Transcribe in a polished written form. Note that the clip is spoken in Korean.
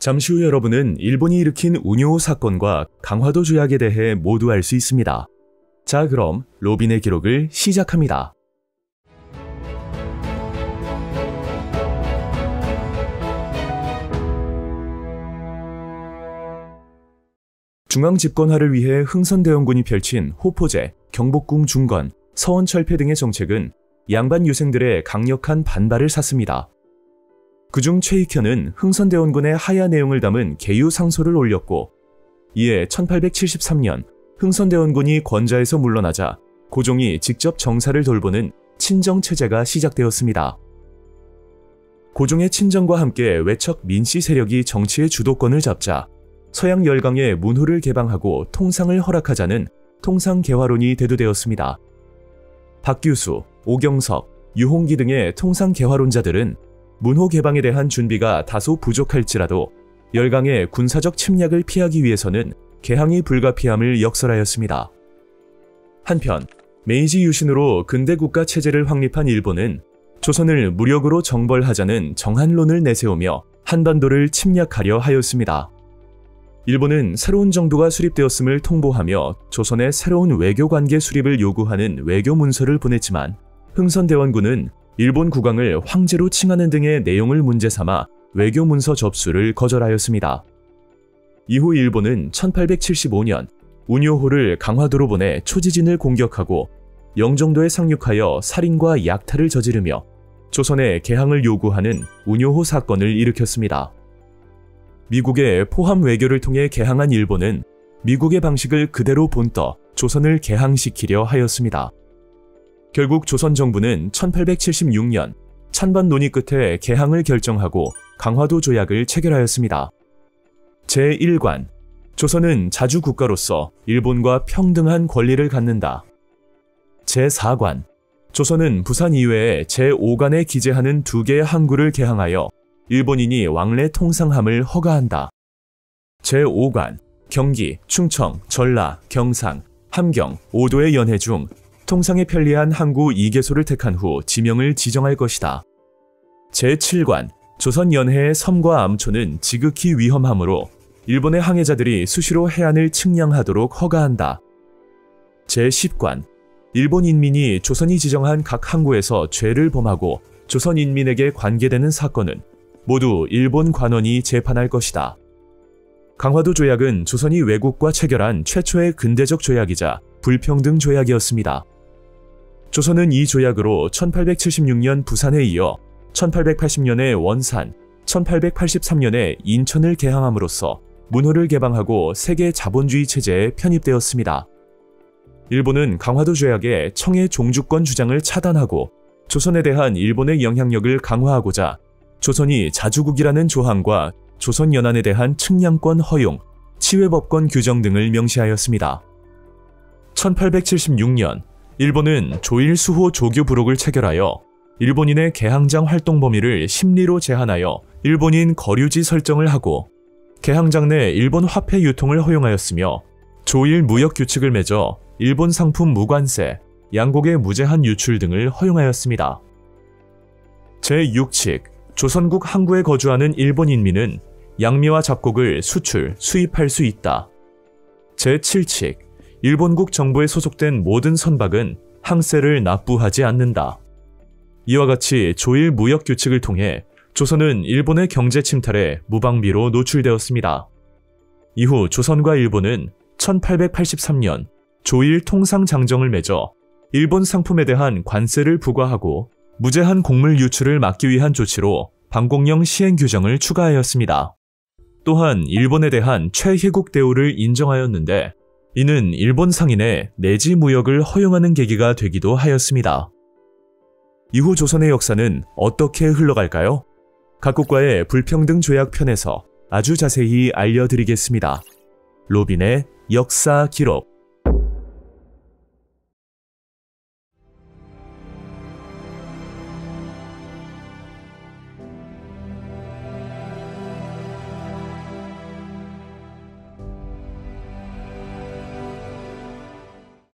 잠시 후 여러분은 일본이 일으킨 우뇨호 사건과 강화도 조약에 대해 모두 알 수 있습니다. 자, 그럼 로빈의 기록을 시작합니다. 중앙 집권화를 위해 흥선대원군이 펼친 호포제, 경복궁 중건, 서원철폐 등의 정책은 양반 유생들의 강력한 반발을 샀습니다. 그중 최익현은 흥선대원군의 하야 내용을 담은 개유상소를 올렸고, 이에 1873년 흥선대원군이 권좌에서 물러나자 고종이 직접 정사를 돌보는 친정체제가 시작되었습니다. 고종의 친정과 함께 외척 민씨 세력이 정치의 주도권을 잡자 서양 열강에 문호를 개방하고 통상을 허락하자는 통상개화론이 대두되었습니다. 박규수, 오경석, 유홍기 등의 통상개화론자들은 문호 개방에 대한 준비가 다소 부족할지라도 열강의 군사적 침략을 피하기 위해서는 개항이 불가피함을 역설하였습니다. 한편 메이지 유신으로 근대 국가 체제를 확립한 일본은 조선을 무력으로 정벌하자는 정한론을 내세우며 한반도를 침략하려 하였습니다. 일본은 새로운 정부가 수립되었음을 통보하며 조선의 새로운 외교관계 수립을 요구하는 외교문서를 보냈지만 흥선대원군은 일본 국왕을 황제로 칭하는 등의 내용을 문제 삼아 외교문서 접수를 거절하였습니다. 이후 일본은 1875년 우뇨호를 강화도로 보내 초지진을 공격하고 영종도에 상륙하여 살인과 약탈을 저지르며 조선의 개항을 요구하는 우뇨호 사건을 일으켰습니다. 미국의 포함 외교를 통해 개항한 일본은 미국의 방식을 그대로 본떠 조선을 개항시키려 하였습니다. 결국 조선 정부는 1876년 찬반 논의 끝에 개항을 결정하고 강화도 조약을 체결하였습니다. 제1관, 조선은 자주 국가로서 일본과 평등한 권리를 갖는다. 제4관, 조선은 부산 이외에 제5관에 기재하는 2개의 항구를 개항하여 일본인이 왕래 통상함을 허가한다. 제5관, 경기, 충청, 전라, 경상, 함경, 오도의 연해 중 통상에 편리한 항구 2개소를 택한 후 지명을 지정할 것이다. 제7관, 조선 연해의 섬과 암초는 지극히 위험하므로 일본의 항해자들이 수시로 해안을 측량하도록 허가한다. 제10관, 일본 인민이 조선이 지정한 각 항구에서 죄를 범하고 조선 인민에게 관계되는 사건은 모두 일본 관원이 재판할 것이다. 강화도 조약은 조선이 외국과 체결한 최초의 근대적 조약이자 불평등 조약이었습니다. 조선은 이 조약으로 1876년 부산에 이어 1880년에 원산, 1883년에 인천을 개항함으로써 문호를 개방하고 세계 자본주의 체제에 편입되었습니다. 일본은 강화도 조약의 청해 종주권 주장을 차단하고 조선에 대한 일본의 영향력을 강화하고자 조선이 자주국이라는 조항과 조선연안에 대한 측량권 허용, 치외법권 규정 등을 명시하였습니다. 1876년 일본은 조일수호 조규부록을 체결하여 일본인의 개항장 활동 범위를 심리로 제한하여 일본인 거류지 설정을 하고 개항장 내 일본 화폐 유통을 허용하였으며 조일 무역 규칙을 맺어 일본 상품 무관세, 양곡의 무제한 유출 등을 허용하였습니다. 제6칙, 조선국 항구에 거주하는 일본 인민은 양미와 잡곡을 수출, 수입할 수 있다. 제7칙, 일본국 정부에 소속된 모든 선박은 항세를 납부하지 않는다. 이와 같이 조일 무역 규칙을 통해 조선은 일본의 경제 침탈에 무방비로 노출되었습니다. 이후 조선과 일본은 1883년 조일 통상장정을 맺어 일본 상품에 대한 관세를 부과하고 무제한 곡물 유출을 막기 위한 조치로 방공령 시행 규정을 추가하였습니다. 또한 일본에 대한 최혜국 대우를 인정하였는데 이는 일본 상인의 내지 무역을 허용하는 계기가 되기도 하였습니다. 이후 조선의 역사는 어떻게 흘러갈까요? 각국과의 불평등 조약 편에서 아주 자세히 알려드리겠습니다. 로빈의 역사 기록.